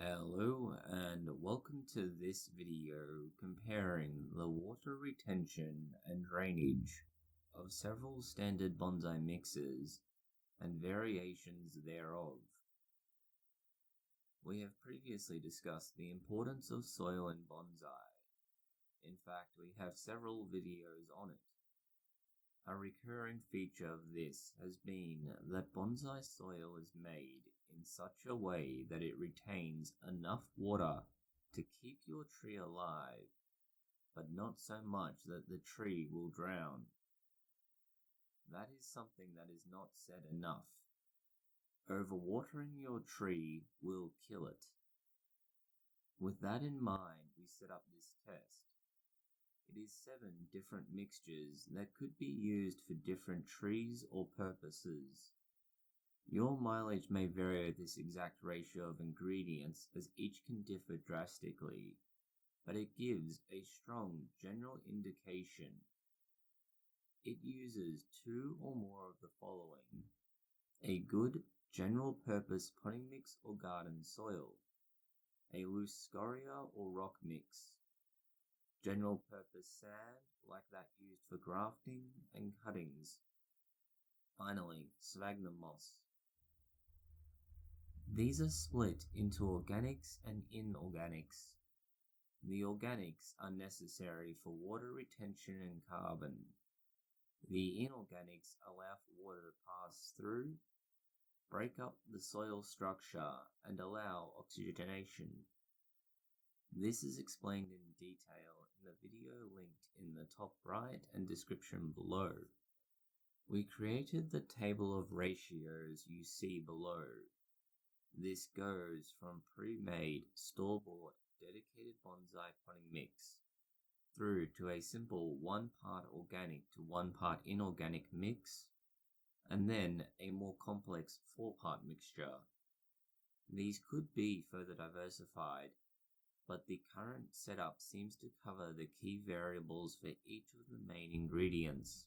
Hello and welcome to this video comparing the water retention and drainage of several standard bonsai mixes and variations thereof. We have previously discussed the importance of soil in bonsai. In fact, we have several videos on it. A recurring feature of this has been that bonsai soil is made in such a way that it retains enough water to keep your tree alive, but not so much that the tree will drown. That is something that is not said enough. Overwatering your tree will kill it. With that in mind, we set up this test. It is 7 different mixtures that could be used for different trees or purposes. Your mileage may vary with this exact ratio of ingredients as each can differ drastically, but it gives a strong general indication. It uses 2 or more of the following: a good general purpose potting mix or garden soil, a loose scoria or rock mix, general purpose sand like that used for grafting and cuttings. Finally, sphagnum moss. These are split into organics and inorganics. The organics are necessary for water retention and carbon. The inorganics allow for water to pass through, break up the soil structure, and allow oxygenation. This is explained in detail in the video linked in the top right and description below. We created the table of ratios you see below. This goes from pre-made, store-bought, dedicated bonsai potting mix through to a simple 1 part organic to 1 part inorganic mix, and then a more complex 4-part mixture. These could be further diversified, but the current setup seems to cover the key variables for each of the main ingredients.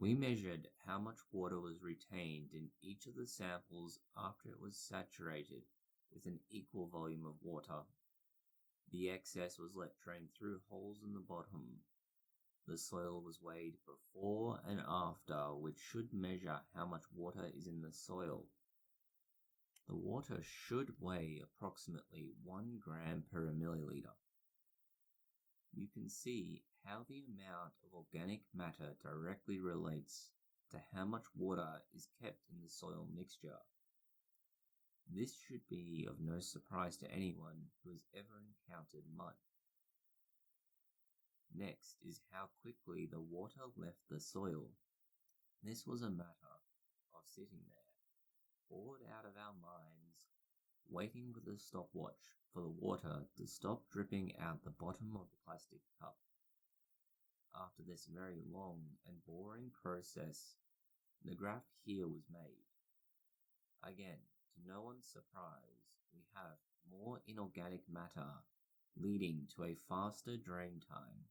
We measured how much water was retained in each of the samples after it was saturated with an equal volume of water. The excess was let drain through holes in the bottom. The soil was weighed before and after, which should measure how much water is in the soil. The water should weigh approximately 1 gram per milliliter. You can see how the amount of organic matter directly relates to how much water is kept in the soil mixture. This should be of no surprise to anyone who has ever encountered mud. Next is how quickly the water left the soil. This was a matter of sitting there, bored out of our minds, waiting with a stopwatch for the water to stop dripping out the bottom of the plastic cup. After this very long and boring process, the graph here was made. Again, to no one's surprise, we have more inorganic matter, leading to a faster drain time.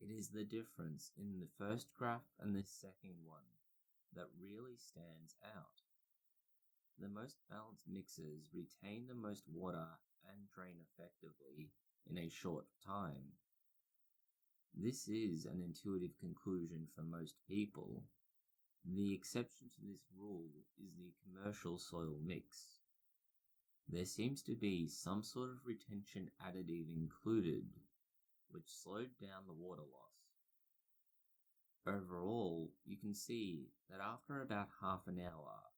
It is the difference in the first graph and the second one that really stands out. The most balanced mixes retain the most water and drain effectively in a short time. This is an intuitive conclusion for most people. The exception to this rule is the commercial soil mix. There seems to be some sort of retention additive included, which slowed down the water loss. Overall, you can see that after about half an hour,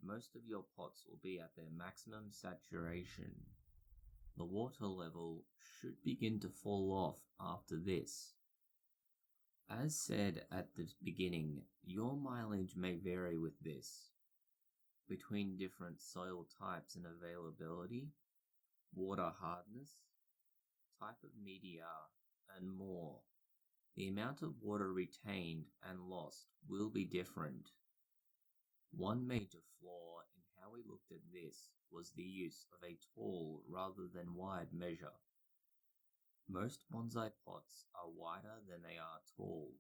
most of your pots will be at their maximum saturation. The water level should begin to fall off after this. As said at the beginning, your mileage may vary with this, between different soil types and availability, water hardness, type of media, and more. The amount of water retained and lost will be different. One major flaw in how we looked at this was the use of a tall rather than wide measure. Most bonsai pots are wider than they are tall.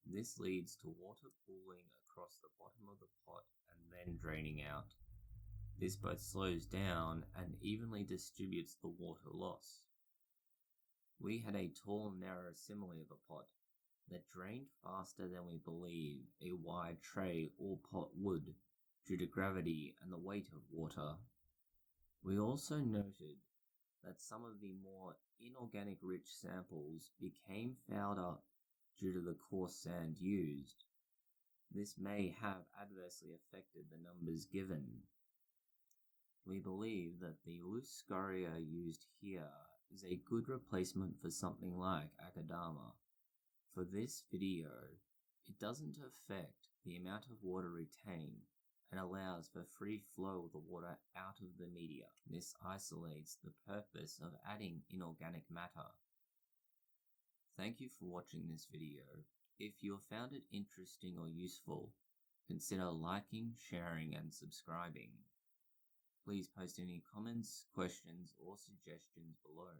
This leads to water pooling across the bottom of the pot and then draining out. This both slows down and evenly distributes the water loss. We had a tall, narrow simile of a pot that drained faster than we believe a wide tray or pot would due to gravity and the weight of water. We also noted that some of the more inorganic rich samples became fouled up due to the coarse sand used. This may have adversely affected the numbers given. We believe that the loose scoria used here is a good replacement for something like akadama. For this video, it doesn't affect the amount of water retained and allows for free flow of the water out of the media. This isolates the purpose of adding inorganic matter. Thank you for watching this video. If you have found it interesting or useful, consider liking, sharing, and subscribing. Please post any comments, questions, or suggestions below.